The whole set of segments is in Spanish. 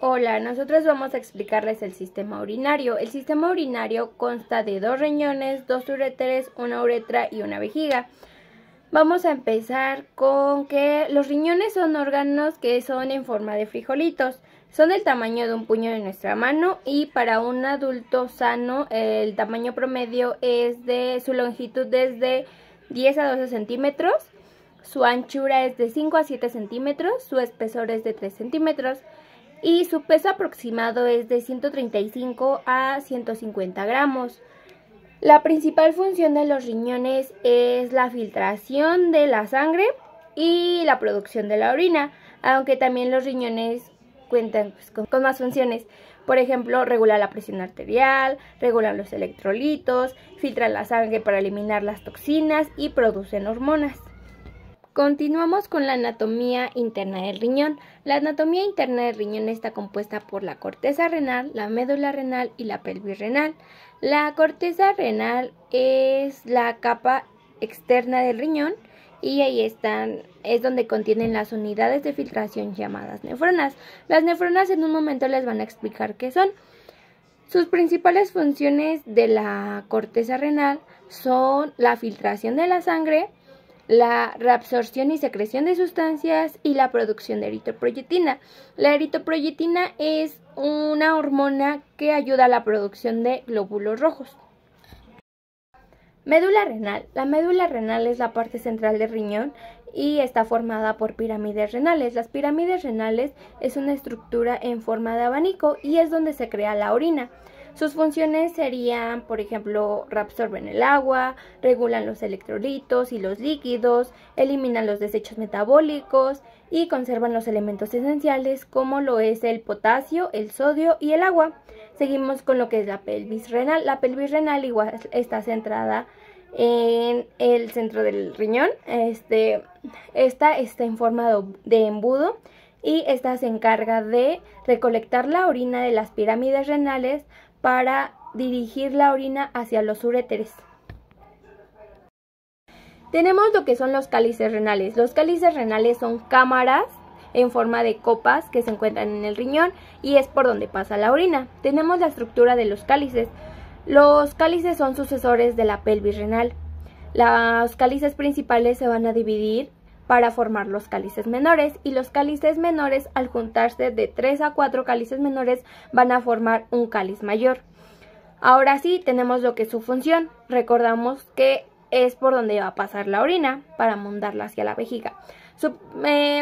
Hola, nosotros vamos a explicarles el sistema urinario. El sistema urinario consta de 2 riñones, 2 uréteres, una uretra y una vejiga. Vamos a empezar con que los riñones son órganos que son en forma de frijolitos. Son del tamaño de un puño de nuestra mano y para un adulto sano el tamaño promedio es de su longitud desde 10 a 12 centímetros, su anchura es de 5 a 7 centímetros, su espesor es de 3 centímetros y su peso aproximado es de 135 a 150 gramos. La principal función de los riñones es la filtración de la sangre y la producción de la orina, aunque también los riñones cuentan con más funciones. Por ejemplo, regulan la presión arterial, regulan los electrolitos, filtran la sangre para eliminar las toxinas y producen hormonas. Continuamos con la anatomía interna del riñón. La anatomía interna del riñón está compuesta por la corteza renal, la médula renal y la pelvis renal. La corteza renal es la capa externa del riñón y ahí es donde contienen las unidades de filtración llamadas nefronas. Las nefronas en un momento les van a explicar qué son. Sus principales funciones de la corteza renal son la filtración de la sangre, la reabsorción y secreción de sustancias y la producción de eritropoyetina. La eritropoyetina es una hormona que ayuda a la producción de glóbulos rojos. Médula renal. La médula renal es la parte central del riñón y está formada por pirámides renales. Las pirámides renales es una estructura en forma de abanico y es donde se crea la orina. Sus funciones serían, por ejemplo, reabsorben el agua, regulan los electrolitos y los líquidos, eliminan los desechos metabólicos y conservan los elementos esenciales como lo es el potasio, el sodio y el agua. Seguimos con lo que es la pelvis renal. La pelvis renal igual está centrada en el centro del riñón. Esta está en forma de embudo y esta se encarga de recolectar la orina de las pirámides renales para dirigir la orina hacia los uréteres. Tenemos lo que son los cálices renales. Los cálices renales son cámaras en forma de copas que se encuentran en el riñón y es por donde pasa la orina. Tenemos la estructura de los cálices. Los cálices son sucesores de la pelvis renal. Los cálices principales se van a dividir para formar los cálices menores y los cálices menores, al juntarse de 3 a 4 cálices menores, van a formar un cáliz mayor. Ahora sí tenemos lo que es su función. Recordamos que es por donde va a pasar la orina para mandarla hacia la vejiga.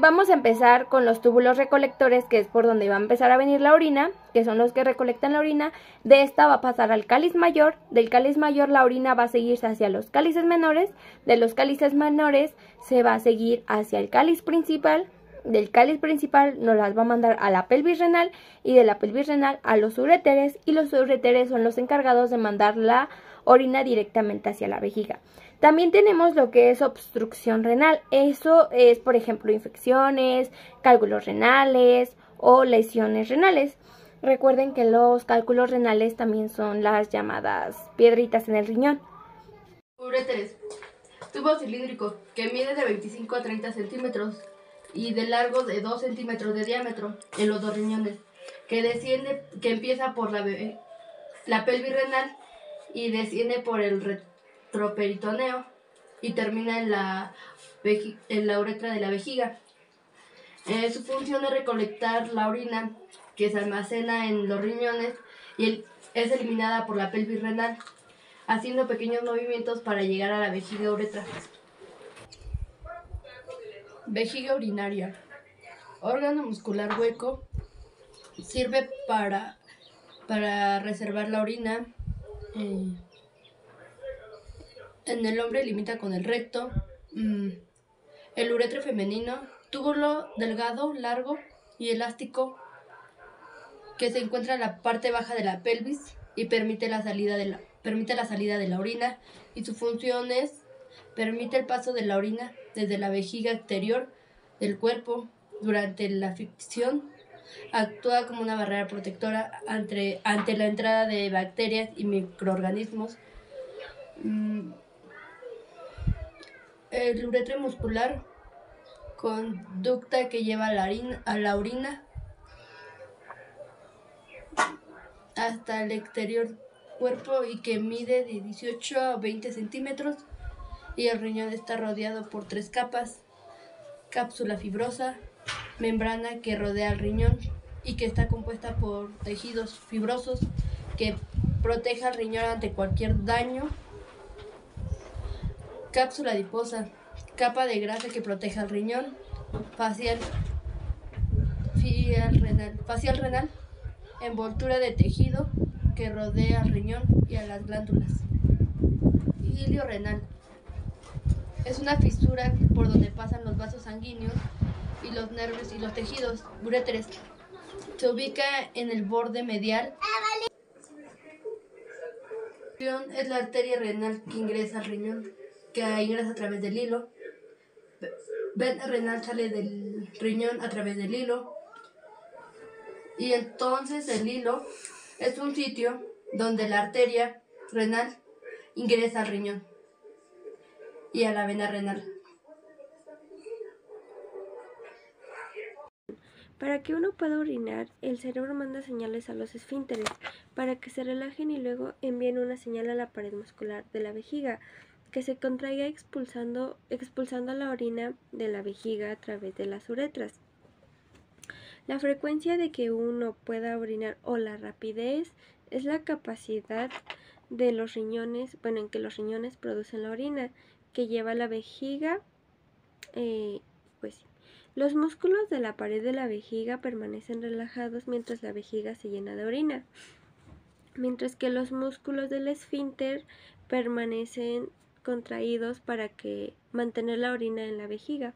Vamos a empezar con los túbulos recolectores, que es por donde va a empezar a venir la orina, que son los que recolectan la orina. De esta va a pasar al cáliz mayor, del cáliz mayor la orina va a seguirse hacia los cálices menores, de los cálices menores se va a seguir hacia el cáliz principal, del cáliz principal nos las va a mandar a la pelvis renal y de la pelvis renal a los uréteres y los uréteres son los encargados de mandar la orina directamente hacia la vejiga. También tenemos lo que es obstrucción renal. Eso es, por ejemplo, infecciones, cálculos renales o lesiones renales. Recuerden que los cálculos renales también son las llamadas piedritas en el riñón. Uréteres. Tubo cilíndrico que mide de 25 a 30 centímetros y de largo de 2 centímetros de diámetro en los dos riñones, que empieza por la pelvis renal y desciende por el retroperitoneo y termina en la uretra de la vejiga. Su función es recolectar la orina que se almacena en los riñones y es eliminada por la pelvis renal, haciendo pequeños movimientos para llegar a la vejiga uretra. Vejiga urinaria. Órgano muscular hueco. Sirve para reservar la orina. En el hombre limita con el recto. El uretre femenino. Túbulo delgado, largo y elástico que se encuentra en la parte baja de la pelvis y permite la salida de la orina, y su función es permite el paso de la orina desde la vejiga exterior del cuerpo. Durante la fricción actúa como una barrera protectora ante la entrada de bacterias y microorganismos. El uretre muscular, conducta que lleva a la orina hasta el exterior cuerpo y que mide de 18 a 20 centímetros, y el riñón está rodeado por 3 capas: cápsula fibrosa, membrana que rodea el riñón y que está compuesta por tejidos fibrosos que protege al riñón ante cualquier daño; cápsula adiposa, capa de grasa que protege al riñón; facial renal, envoltura de tejido que rodea al riñón y a las glándulas; hilio renal, es una fisura por donde pasan los vasos sanguíneos y los nervios y los tejidos. Uréteres, se ubica en el borde medial. Es la arteria renal que ingresa al riñón, que ingresa a través del hilo. Vena renal sale del riñón a través del hilo. Y entonces el hilo es un sitio donde la arteria renal ingresa al riñón y a la vena renal. Para que uno pueda orinar, el cerebro manda señales a los esfínteres para que se relajen y luego envíen una señal a la pared muscular de la vejiga, que se contraiga expulsando la orina de la vejiga a través de las uretras. La frecuencia de que uno pueda orinar o la rapidez es la capacidad de los riñones, en que los riñones producen la orina que lleva a la vejiga. Los músculos de la pared de la vejiga permanecen relajados mientras la vejiga se llena de orina, mientras que los músculos del esfínter permanecen contraídos para mantener la orina en la vejiga.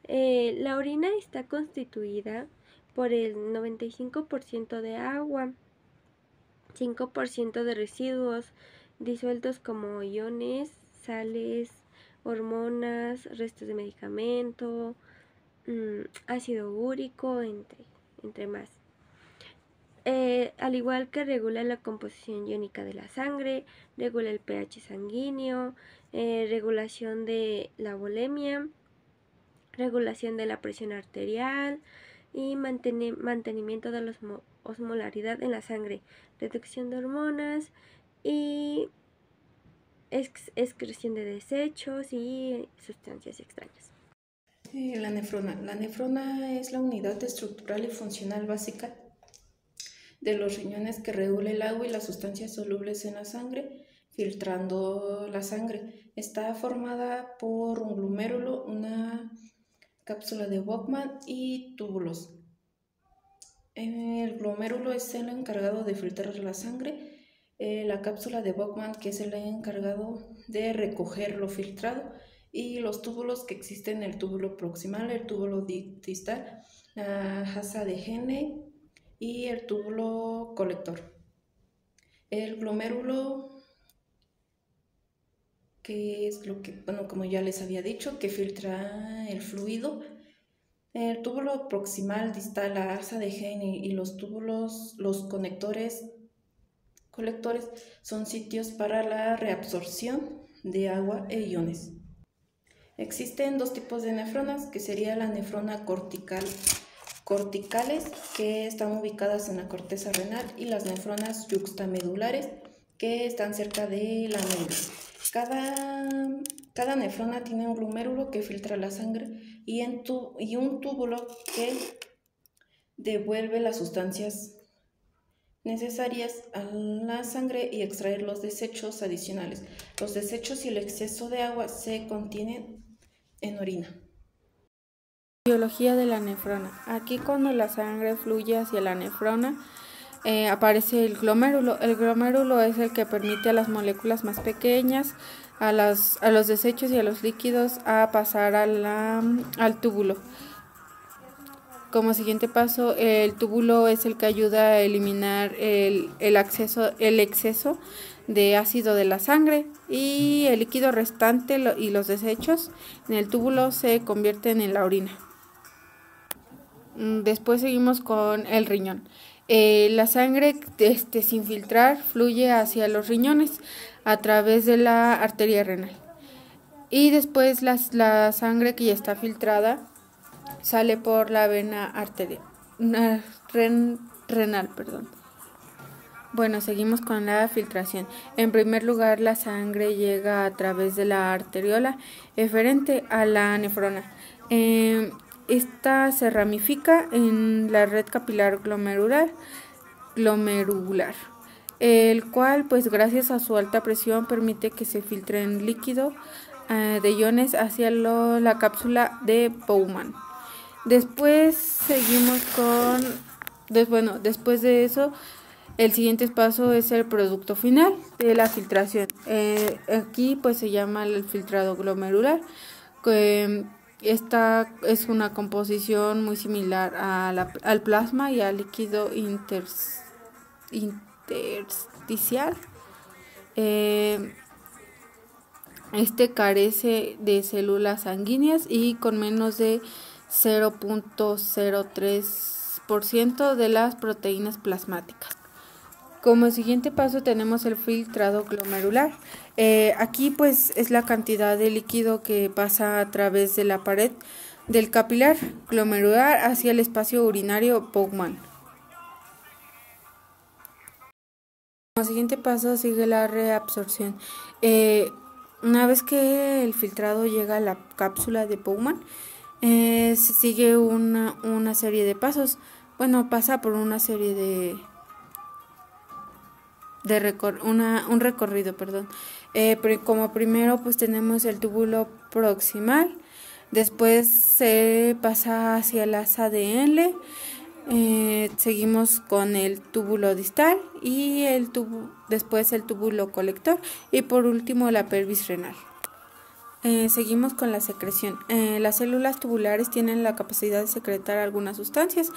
La orina está constituida por el 95% de agua, 5% de residuos disueltos como iones, sales, hormonas, restos de medicamento, ácido úrico, entre más. Al igual que regula la composición iónica de la sangre, regula el pH sanguíneo, regulación de la volemia, regulación de la presión arterial y mantenimiento de la osmolaridad en la sangre, reducción de hormonas y excreción de desechos y sustancias extrañas. La nefrona. La nefrona es la unidad estructural y funcional básica de los riñones que regula el agua y las sustancias solubles en la sangre, filtrando la sangre. Está formada por un glomérulo, una cápsula de Bowman y túbulos. El glomérulo es el encargado de filtrar la sangre. La cápsula de Bowman, que es el encargado de recoger lo filtrado, y los túbulos que existen: el túbulo proximal, el túbulo distal, la asa de Henle y el túbulo colector. El glomérulo, que es lo que, como ya les había dicho, que filtra el fluido. El túbulo proximal, distal, la asa de Henle y los túbulos, los colectores son sitios para la reabsorción de agua e iones. Existen dos tipos de nefronas, que sería la nefrona corticales, que están ubicadas en la corteza renal, y las nefronas yuxtamedulares, que están cerca de la médula. Cada nefrona tiene un glomérulo que filtra la sangre y un túbulo que devuelve las sustancias necesarias a la sangre y extraer los desechos adicionales. Los desechos y el exceso de agua se contienen en orina. Biología de la nefrona. Aquí, cuando la sangre fluye hacia la nefrona, aparece el glomérulo. El glomérulo es el que permite a las moléculas más pequeñas, a los desechos y a los líquidos a pasar al túbulo. Como siguiente paso, el túbulo es el que ayuda a eliminar el exceso de ácido de la sangre, y el líquido restante y los desechos en el túbulo se convierten en la orina. Después seguimos con el riñón. La sangre sin filtrar fluye hacia los riñones a través de la arteria renal, y después la sangre que ya está filtrada sale por la vena renal. Bueno, seguimos con la filtración. En primer lugar, la sangre llega a través de la arteriola eferente a la nefrona. Esta se ramifica en la red capilar glomerular, el cual, pues gracias a su alta presión, permite que se filtre en líquido de iones hacia la cápsula de Bowman. Después seguimos con, después de eso, el siguiente paso es el producto final de la filtración. Aquí pues se llama el filtrado glomerular. Esta es una composición muy similar al plasma y al líquido intersticial. Este carece de células sanguíneas y con menos de 0.03% de las proteínas plasmáticas. Como siguiente paso tenemos el filtrado glomerular. Aquí pues es la cantidad de líquido que pasa a través de la pared del capilar glomerular hacia el espacio urinario Bowman. Como siguiente paso sigue la reabsorción. Una vez que el filtrado llega a la cápsula de Bowman, se sigue una serie de pasos. Bueno, pasa por una serie un recorrido, perdón. Como primero pues tenemos el túbulo proximal, después se pasa hacia las ADN, seguimos con el túbulo distal y después el túbulo colector y por último la pelvis renal. Seguimos con la secreción. Las células tubulares tienen la capacidad de secretar algunas sustancias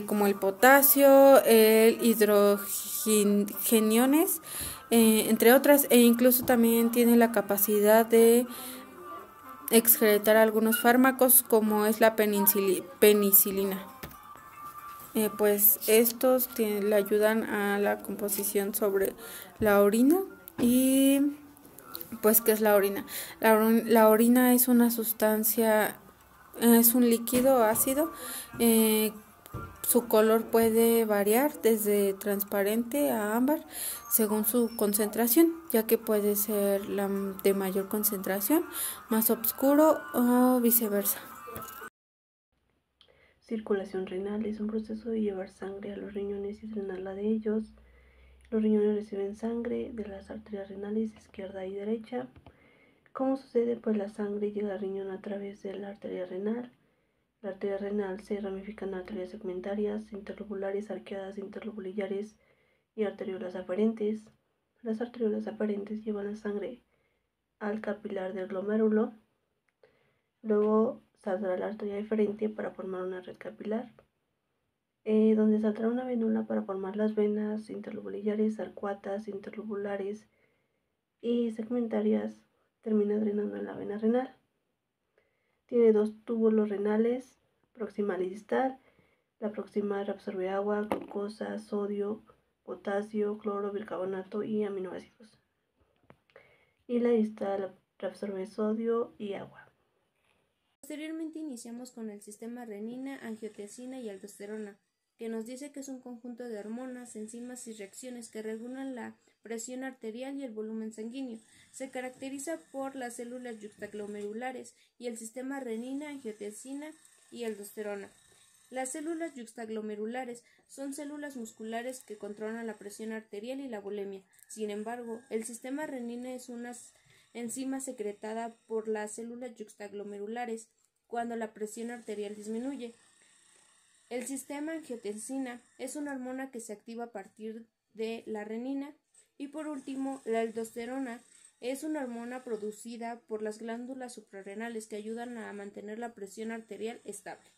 como el potasio, el hidrogeniones, entre otras, e incluso también tiene la capacidad de excretar algunos fármacos como es la penicilina. Pues estos le ayudan a la composición sobre la orina. Y pues, ¿qué es la orina? La orina es una sustancia, es un líquido ácido. Su color puede variar desde transparente a ámbar según su concentración, ya que puede ser de mayor concentración, más oscuro o viceversa. Circulación renal es un proceso de llevar sangre a los riñones y drenarla de ellos. Los riñones reciben sangre de las arterias renales izquierda y derecha. ¿Cómo sucede? Pues la sangre llega al riñón a través de la arteria renal. La arteria renal se ramifica en arterias segmentarias, interlobulares, arqueadas, interlobulillares y arteriolas aferentes. Las arteriolas aferentes llevan la sangre al capilar del glomérulo. Luego saldrá la arteria eferente para formar una red capilar, donde saldrá una venula para formar las venas interlobulillares, arcuatas, interlobulares y segmentarias. Termina drenando en la vena renal. Tiene dos túbulos renales, proximal y distal. La proximal absorbe agua, glucosa, sodio, potasio, cloro, bicarbonato y aminoácidos. Y la distal absorbe sodio y agua. Posteriormente iniciamos con el sistema renina, angiotensina y aldosterona, que nos dice que es un conjunto de hormonas, enzimas y reacciones que regulan la presión arterial y el volumen sanguíneo. Se caracteriza por las células yuxtaglomerulares y el sistema renina, angiotensina y aldosterona. Las células yuxtaglomerulares son células musculares que controlan la presión arterial y la bulimia. Sin embargo, el sistema renina es una enzima secretada por las células yuxtaglomerulares cuando la presión arterial disminuye. El sistema angiotensina es una hormona que se activa a partir de la renina. Y por último, la aldosterona es una hormona producida por las glándulas suprarrenales que ayudan a mantener la presión arterial estable.